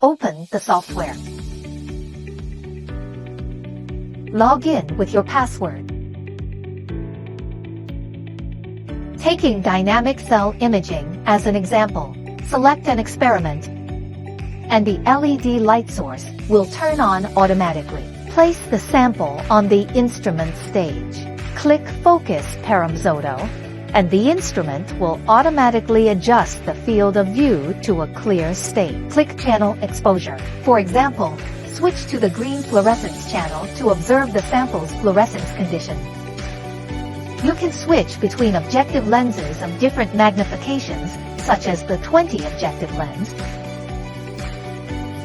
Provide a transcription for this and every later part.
Open the software. Log in with your password. Taking dynamic cell imaging as an example, select an experiment, and the LED light source will turn on automatically. Place the sample on the instrument stage. Click Focus Paramzoto, and the instrument will automatically adjust the field of view to a clear state. Click Channel Exposure. For example, switch to the green fluorescence channel to observe the sample's fluorescence condition. You can switch between objective lenses of different magnifications, such as the 20 objective lens.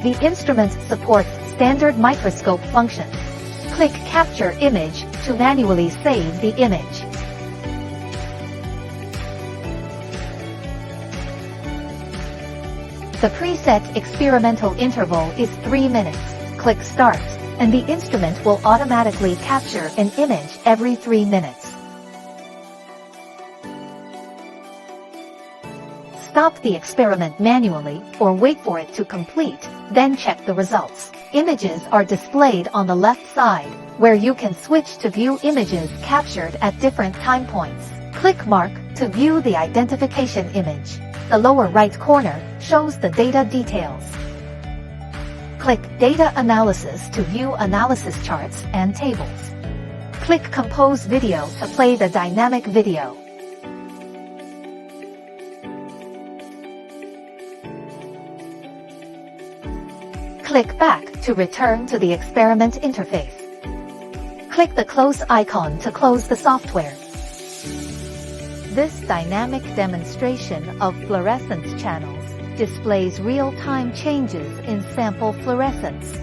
The instrument supports standard microscope functions. Click Capture Image to manually save the image. The preset experimental interval is 3 minutes. Click Start, and the instrument will automatically capture an image every 3 minutes. Stop the experiment manually, or wait for it to complete, then check the results. Images are displayed on the left side, where you can switch to view images captured at different time points. Click Mark to view the identification image. The lower right corner shows the data details. Click Data Analysis to view analysis charts and tables. Click Compose Video to play the dynamic video. Click Back to return to the experiment interface. Click the Close icon to close the software. This dynamic demonstration of fluorescence channels displays real-time changes in sample fluorescence.